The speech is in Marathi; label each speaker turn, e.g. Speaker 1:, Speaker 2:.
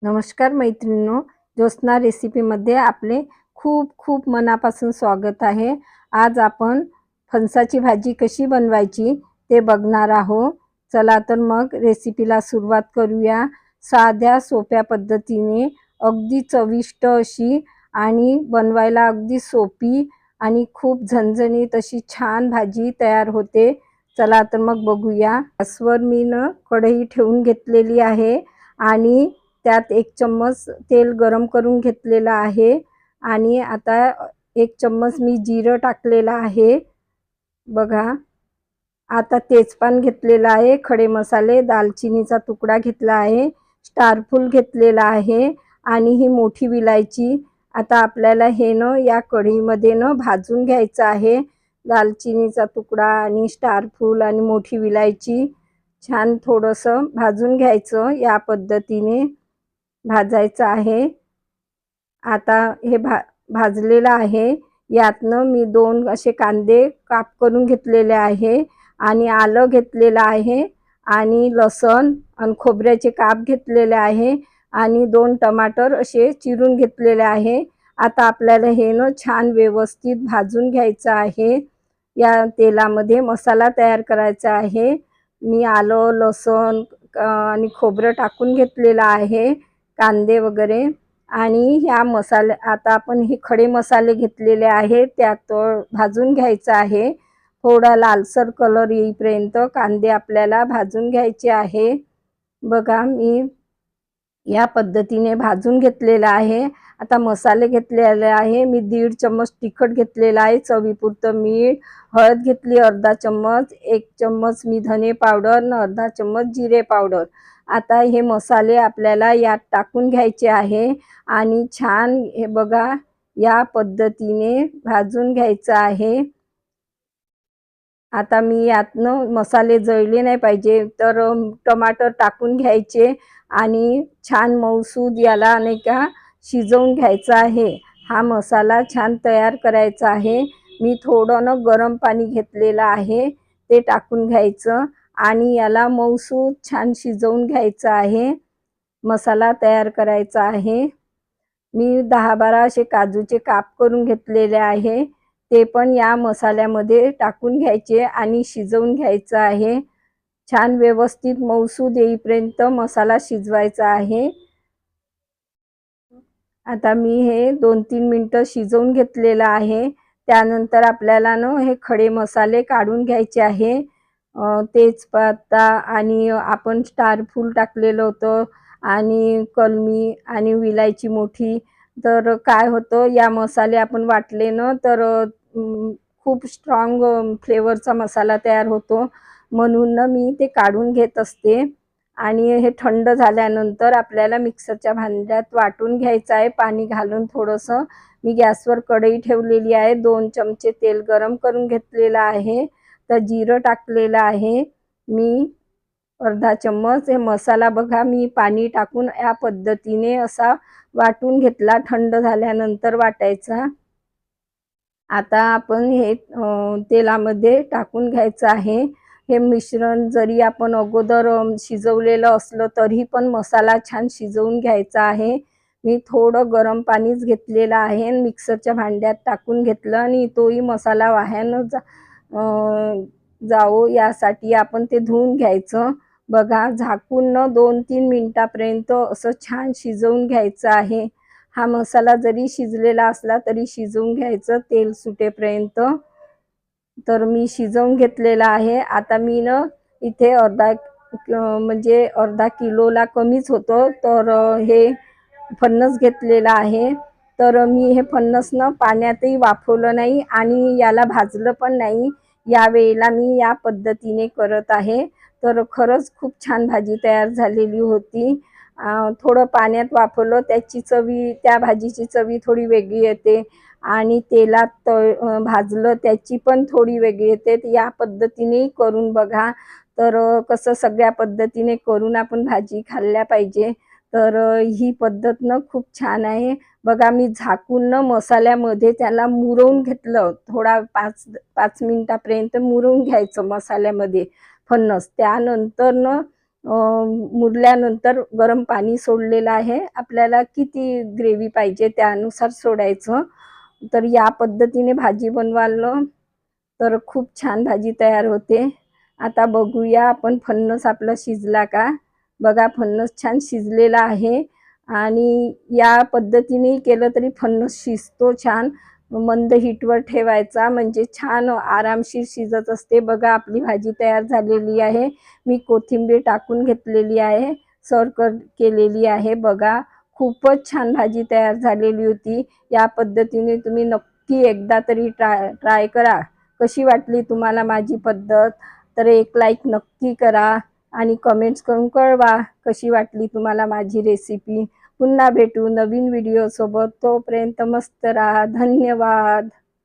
Speaker 1: नमस्कार मैत्रिणींनो, ज्योत्स्ना रेसिपीमध्ये आपले खूप खूप मनापासून स्वागत आहे। आज आपण फणसाची भाजी कशी बनवायची ते बघणार आहोत। चला तर मग रेसिपीला सुरुवात करूया। साध्या सोप्या पद्धतीने अगदी चविष्ट अशी आणि बनवायला अगदी सोपी आणि खूप झणझणीत अशी छान भाजी तयार होते। चला तर मग बघूया। गॅसवर मी कढई ठेवून घेतलेली आहे आणि त्यात 1 चम्मच तेल गरम करून घेतलेलं आहे आणि आता 1 चम्मच मी जिरं टाकलेलं आहे। बघा, आता तेजपान घेतलेलं आहे, खडे मसाले, दालचिनीचा तुकडा घेतला आहे, स्टार फूल घेतलेला आहे आणि ही मोठी विलायची। आता आपल्याला हे या कढईमध्ये भाजून घ्यायचं आहे। दालचिनीचा तुकडा आणि स्टार फूल आणि मोठी विलायची छान थोडंसं भाजून घ्यायचं, या पद्धतीने भाजायचं आहे। आता हे भाजलेलं आहे। यातनं मी 2 असे कांदे काप करून घेतलेले आहे आणि आलं घेतलेलं आहे आणि लसण आणि खोबऱ्याचे काप घेतलेले आहे आणि 2 टमाटर असे चिरून घेतलेले आहे। आता आपल्याला हे छान व्यवस्थित भाजून घ्यायचं आहे। या तेलामध्ये मसाला तयार करायचा आहे। मी आलं, लसण आणि खोबरं टाकून घेतलेलं आहे, कांदे वगैरे। आणि ह्या मसाले आता आपण हे खडे मसाले घेतलेले आहेत त्यात भाजून घ्यायचं आहे। थोडा लालसर कलर येईपर्यंत कांदे आपल्याला भाजून घ्यायचे आहे। बघा, मी या पद्धतीने भाजून घेतलेला आहे। आता मसाले घेतलेले आहे। मी 1.5 चम्मच तिखट घेतलेला आहे, चवीपुरतं मीठ, हळद घेतली अर्धा चम्मच, 1 चम्मच मी धने पावडर आणि अर्धा चम्मच जिरे पावडर। आता हे मसाले आपल्याला यात टाकून घ्यायचे आहे आणि छान हे बघा या पद्धतीने भाजून घ्यायचं आहे। आता मी यातनं मसाले जळले नाही पाहिजे तर टमाटर टाकून घ्यायचे आणि छान मऊसूद याला नाही का शिजवून घ्यायचा आहे। हा मसाला छान तयार करायचा आहे। मी थोडं गरम पाणी घेतलेलं आहे, ते टाकून घ्यायचं आणि याला मऊसूद छान शिजवून घ्यायचं आहे। मसाला तयार करायचा आहे। मी 10-12 असे काजूचे काप करून घेतलेले आहे, ते पण या मसाल्यामध्ये टाकून घ्यायचे आणि शिजवून घ्यायचं आहे। छान व्यवस्थित मऊसूद येईपर्यंत मसाला शिजवायचा आहे। आता मी हे 2-3 मिनिटं शिजवून घेतलेलं आहे। त्यानंतर आपल्याला हे खडे मसाले काढून घ्यायचे आहे। तेजपत्ता आणि आपण स्टार फूल टाकलेलं होतं आणि कलमी आणि विलायची मोठी। तर काय होतं, या मसाले आपण वाटले तर खूप स्ट्रॉंग फ्लेवरचा मसाला तयार होतो, म्हणून मी ते काढून घेत असते। आणि हे थंड झाल्यानंतर आपल्याला मिक्सरच्या भांड्यात वाटून घ्यायचं आहे, पाणी घालून थोडंसं। मी गॅसवर कढई ठेवलेली आहे, 2 चमचे तेल गरम करून घेतलेलं आहे, तर जिरं टाकलेलं आहे मी अर्धा चम्मच। हे मसाला बघा मी पाणी टाकून या पद्धतीने असा वाटून घेतला, थंड झाल्यानंतर वाटायचा। आता आपण हे तेलामध्ये टाकून घ्यायचं आहे। हे मिश्रण जरी आपण अगोदर शिजवलेलं असलं तरी पण मसाला छान शिजवून घ्यायचा आहे। मी थोडं गरम पाणीच घेतलेलं आहे आणि मिक्सरच्या भांड्यात टाकून घेतलं आणि तोही मसाला वाया न जावो यासाठी आपण ते धुवून घ्यायचं। बघा, झाकून 2-3 मिनिटापर्यंत असं छान शिजवून घ्यायचं आहे। हा मसाला जरी शिजलेला असला तरी शिजवून घ्यायचं तेल सुटेपर्यंत। तर मी शिजवून घेतलेला आहे। आता मी इथे म्हणजे अर्धा किलोला कमीच होतं, तर हे फणस घेतलेलं आहे। तर मी हे फणस पाण्यातही वाफवलं नाही आणि याला भाजलं पण नाही, यावेळेला मी या पद्धतीने करत आहे। तर खरंच खूप छान भाजी तयार झालेली होती। थोडं पाण्यात वाफवलं, त्या भाजीची चवी थोडी वेगळी येते आणि तेलात भाजलं त्याची पण थोडी वेगळी येते। या पद्धतीने करून बघा। तर कसं सगळ्या पद्धतीने करून आपण भाजी खाल्ल्या पाहिजे। तर ही पद्धत खूप छान आहे। बघा, मी झाकून मसाल्यामध्ये त्याला मुरवून घेतलं, थोडा 5 मिनिटापर्यंत मुरवून घ्यायचं मसाल्यामध्ये फणस। त्यानंतर मुरल्यानंतर गरम पाणी सोडलेलं आहे. आपल्याला किती ग्रेव्ही पाहिजे त्यानुसार सोडायचं. तर या पद्धतीने भाजी बनवाल तर खूप छान भाजी तयार होते. आता बघूया आपण फणस आपला शिजला का. बघा फणस छान शिजलेला आहे आणि या पद्धतीने केलं तरी फणस शिजतो छान. मंद हीटवर ठेवायचा म्हणजे छान आरामशीर शिजत असते. बघा आपली भाजी तयार झालेली आहे. मी कोथिंबीर टाकून घेतलेली आहे, केलेली आहे. बघा खूपच छान भाजी तयार झालेली होती. या पद्धतीने तुम्ही नक्की एकदा तरी ट्राय करा. कशी वाटली तुम्हाला माझी पद्धत? तर एक लाईक नक्की करा आणि कमेंट्स करून कळवा कशी वाटली तुम्हाला माझी रेसिपी. पुन्हा भेटू नवीन व्हिडिओ सोबत. तोपर्यंत मस्त राहा. धन्यवाद.